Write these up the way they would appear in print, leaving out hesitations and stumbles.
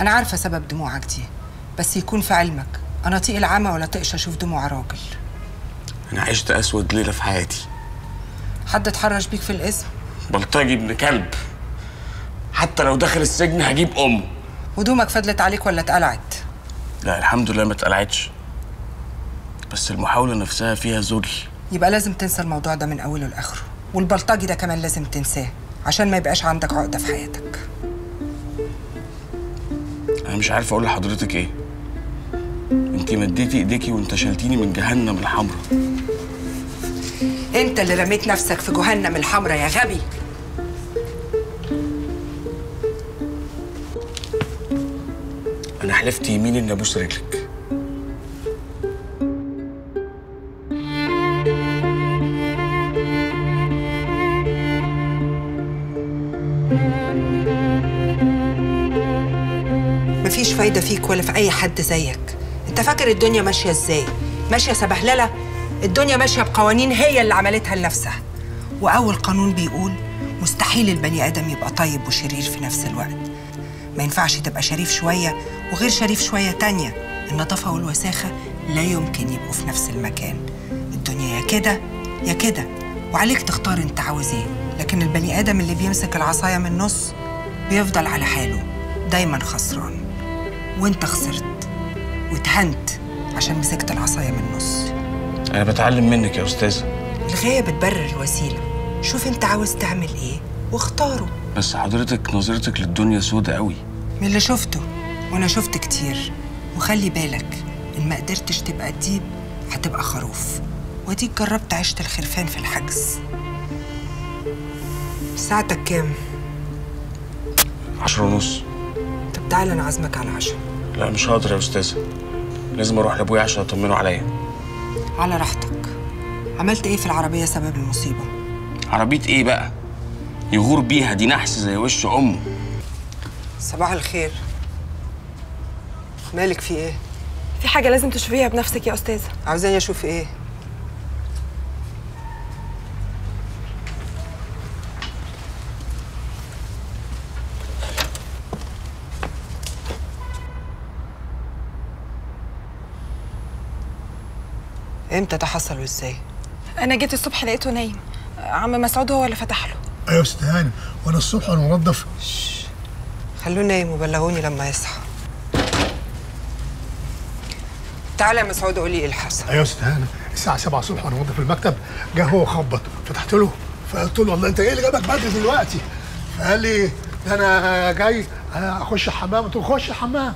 انا عارفه سبب دموعك دي، بس يكون في علمك انا طيق العمى ولا طيقش اشوف دموع راجل. انا عشت اسود ليله في حياتي. حد اتحرش بيك في الاسم؟ بلطجي ابن كلب، حتى لو دخل السجن هجيب امه. هدومك فضلت عليك ولا اتقلعت؟ لا الحمد لله ما اتقلعتش، بس المحاوله نفسها فيها ذل. يبقى لازم تنسى الموضوع ده من اوله لاخره، والبلطجي ده كمان لازم تنساه عشان ما يبقاش عندك عقده في حياتك. انا مش عارف اقول لحضرتك ايه. انتي مديتي ايديكي وانتشلتيني من جهنم الحمراء. انت اللي رميت نفسك في جهنم الحمراء يا غبي. انا حلفت يمين اني ابوس رجلك. مفيش فايده فيك ولا في اي حد زيك. انت فاكر الدنيا ماشيه ازاي؟ ماشيه سبهلله؟ الدنيا ماشيه بقوانين هي اللي عملتها لنفسها، واول قانون بيقول مستحيل البني ادم يبقى طيب وشرير في نفس الوقت. ما ينفعش تبقى شريف شويه وغير شريف شويه تانيه. النظافه والوساخه لا يمكن يبقوا في نفس المكان. الدنيا يا كده يا كده، وعليك تختار انت عاوز ايه. لكن البني ادم اللي بيمسك العصايه من النص بيفضل على حاله دايما خسران، وانت خسرت واتهنت عشان مسكت العصايه من النص. انا بتعلم منك يا استاذه. الغايه بتبرر الوسيله. شوف انت عاوز تعمل ايه واختاره. بس حضرتك نظرتك للدنيا سودة قوي. من اللي شفته، وانا شفت كتير. وخلي بالك ان ما قدرتش تبقى ديب هتبقى خروف، وديك جربت عيشه الخرفان في الحجز. ساعتك كام؟ 10:30. طب تعالى انا عازمك على 10. لا مش هقدر يا استاذه، لازم اروح لابويا عشان اطمنه عليا. على راحتك. عملت ايه في العربيه سبب المصيبه؟ عربيه ايه بقى؟ يغور بيها، دي نحس زي وش امه. صباح الخير. مالك في ايه؟ في حاجة لازم تشوفيها بنفسك يا أستاذة. عاوزاني اشوف ايه؟ امتى ده حصل وازاي؟ أنا جيت الصبح لقيته نايم. عم مسعود هو اللي فتح له. ايوه يا استاذ هانم، وانا الصبح وانا منظف. خلوه نايم وبلغوني لما يصحى. تعالى يا مسعود قولي ايه اللي حصل. ايوه يا استاذ هانم، الساعه 7 الصبح وانا منظف المكتب، جه هو خبط، فتحت له فقلت له والله انت ايه اللي جابك بدري دلوقتي؟ فقال لي ده انا جاي اخش الحمام. قلت له خش الحمام.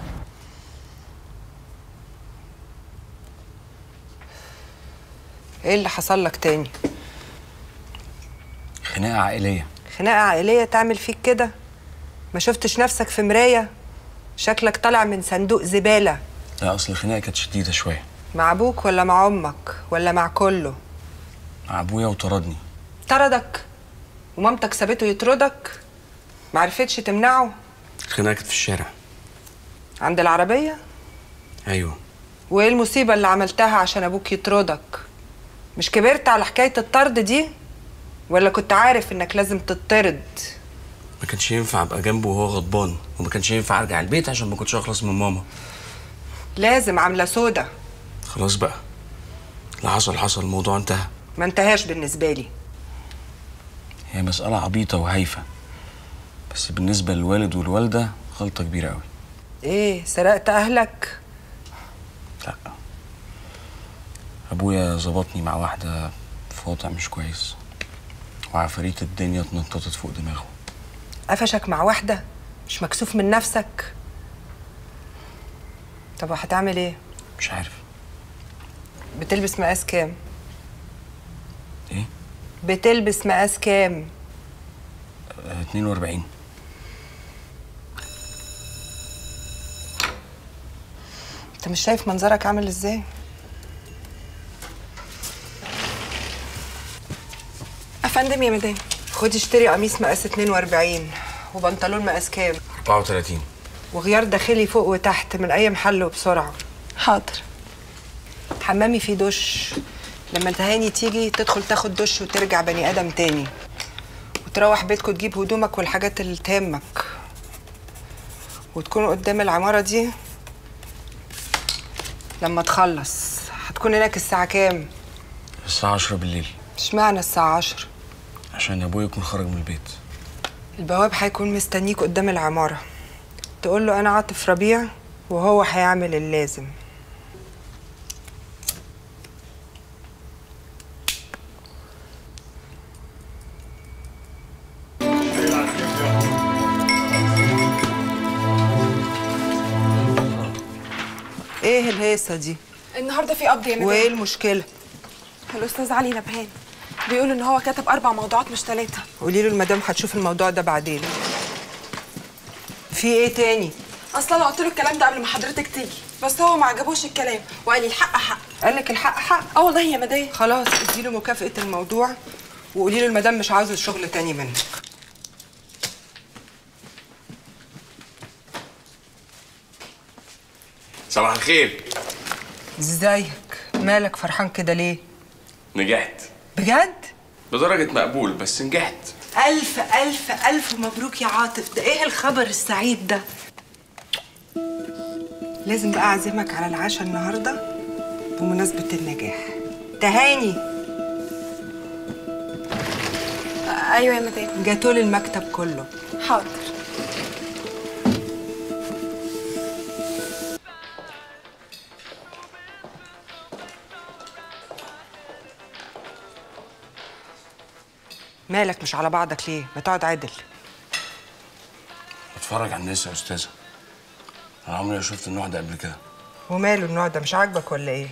ايه اللي حصل لك تاني؟ خناقه عائليه. خناقه عائليه تعمل فيك كده؟ ما شفتش نفسك في مرايه؟ شكلك طالع من صندوق زباله. لا اصل الخناقه كانت شديده شويه. مع ابوك ولا مع امك ولا مع كله؟ مع ابويا وطردني. طردك؟ ومامتك سابته يطردك؟ معرفتش تمنعه؟ الخناقه كانت في الشارع. عند العربيه؟ ايوه. وايه المصيبه اللي عملتها عشان ابوك يطردك؟ مش كبرت على حكايه الطرد دي؟ ولا كنت عارف انك لازم تطرد؟ ما كانش ينفع ابقى جنبه وهو غضبان، وما كانش ينفع ارجع البيت عشان ما كنتش اخلص من ماما. لازم عامله سودا. خلاص بقى، اللي حصل حصل، الموضوع انتهى. ما انتهاش بالنسبه لي. هي مسألة عبيطة وهايفة، بس بالنسبة للوالد والوالدة غلطة كبيرة قوي. ايه، سرقت اهلك؟ لا، ابويا ظبطني مع واحدة في وضع مش كويس، وعفاريت الدنيا اتنططت فوق دماغه. قفشك مع واحدة؟ مش مكسوف من نفسك؟ طب وهتعمل ايه؟ مش عارف. بتلبس مقاس كام؟ ايه؟ بتلبس مقاس كام؟ 42. انت مش شايف منظرك عامل ازاي؟ أفندم يا مدام. خدي اشتري قميص مقاس 42 وبنطلون مقاس كام؟ 34. وغيار داخلي فوق وتحت من اي محل وبسرعه. حاضر. حمامي فيه دش، لما تهاني تيجي تدخل تاخد دش وترجع بني ادم تاني، وتروح بيتكم تجيب هدومك والحاجات اللي تهمك. وتكونوا قدام العمارة دي لما تخلص. هتكون هناك الساعة كام؟ الساعة 10 بالليل. اشمعنى الساعة 10؟ عشان ابويا يكون خرج من البيت. البواب هيكون مستنيك قدام العمارة، تقول له أنا عاطف ربيع وهو هيعمل اللازم. ايه الهيصة دي؟ النهارده في قبض يا مدام. وايه المشكلة؟ الاستاذ علي نبهان بيقول ان هو كتب 4 موضوعات مش 3. قولي له المدام هتشوف الموضوع ده بعدين. في ايه تاني؟ اصلا انا قلت له الكلام ده قبل ما حضرتك تيجي، بس هو ما عجبوش الكلام وقال لي الحق حق. قال لك الحق حق؟ اه والله يا مدام. خلاص اديله مكافأة الموضوع وقولي له المدام مش عاوزة شغل تاني منك. صباح الخير. ازيك؟ مالك فرحان كده ليه؟ نجحت بجد؟ بدرجة مقبول بس نجحت. ألف ألف ألف مبروك يا عاطف، ده إيه الخبر السعيد ده؟ لازم بقى أعزمك على العشاء النهاردة بمناسبة النجاح. تهاني. ايوه يا مدام. جاتولي المكتب كله. حاضر. مالك مش على بعضك ليه؟ ما تقعد عدل. بتفرج على الناس يا استاذه. انا عمري ما شفت النوع ده قبل كده. وماله النوع ده؟ مش عاجبك ولا ايه؟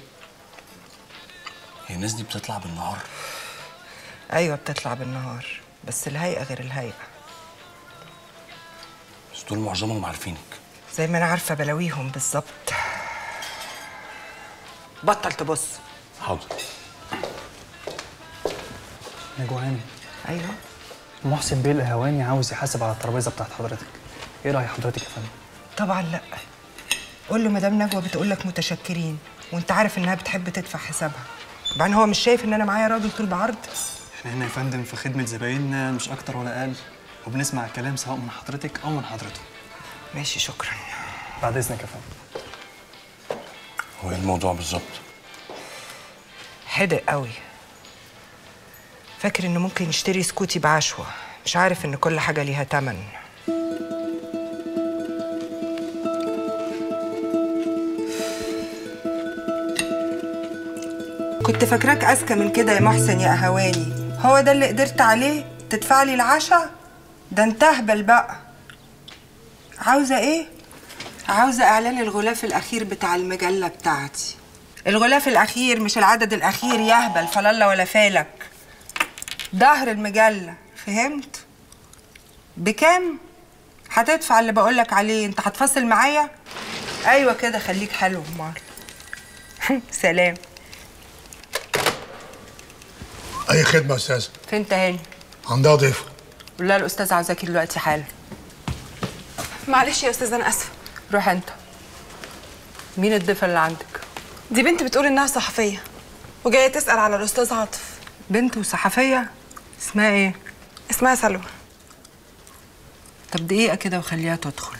هي الناس دي بتطلع بالنهار؟ ايوه بتطلع بالنهار، بس الهيئه غير الهيئه. بس دول معظمهم عارفينك. زي ما انا عارفه بلاويهم بالظبط. بطل تبص. حاضر. نجوان. ايوه محسن بيه القهواني عاوز يحاسب على الترابيزه بتاعت حضرتك. ايه راي حضرتك يا فندم؟ طبعا لا. قول له مدام نجوى بتقول لك متشكرين وانت عارف انها بتحب تدفع حسابها. طبعا هو مش شايف ان انا معايا راجل طول بعرض. احنا هنا يا فندم في خدمه زبايننا مش اكتر ولا اقل، وبنسمع الكلام سواء من حضرتك او من حضرته. ماشي شكرا. بعد اذنك يا فندم. هو ايه الموضوع بالظبط؟ حدق قوي. فاكر انه ممكن يشتري سكوتي بعشوة، مش عارف ان كل حاجة ليها تمن. كنت فاكراك اذكى من كده يا محسن يا قهواني. هو ده اللي قدرت عليه؟ تدفع لي العشاء؟ ده انت اهبل بقى. عاوزة ايه؟ عاوزة اعلان الغلاف الاخير بتاع المجلة بتاعتي. الغلاف الاخير مش العدد الاخير يهبل، فلالله ولا فالك. ظهر المجلة، فهمت؟ بكام؟ هتدفع اللي بقولك عليه. انت هتفاصل معايا؟ ايوه كده، خليك حلو امال. سلام. اي خدمه يا استاذ. فين تهاني؟ عندها ضيفه. قول لها الاستاذ عاوزاكي دلوقتي حالا. معلش يا استاذه انا اسفه. روح انت. مين الضيفه اللي عندك؟ دي بنت بتقول انها صحفيه وجايه تسال على الاستاذ عاطف. بنت وصحفيه؟ اسمها ايه؟ اسمها سلوى. طب دقيقه كده وخليها تدخل.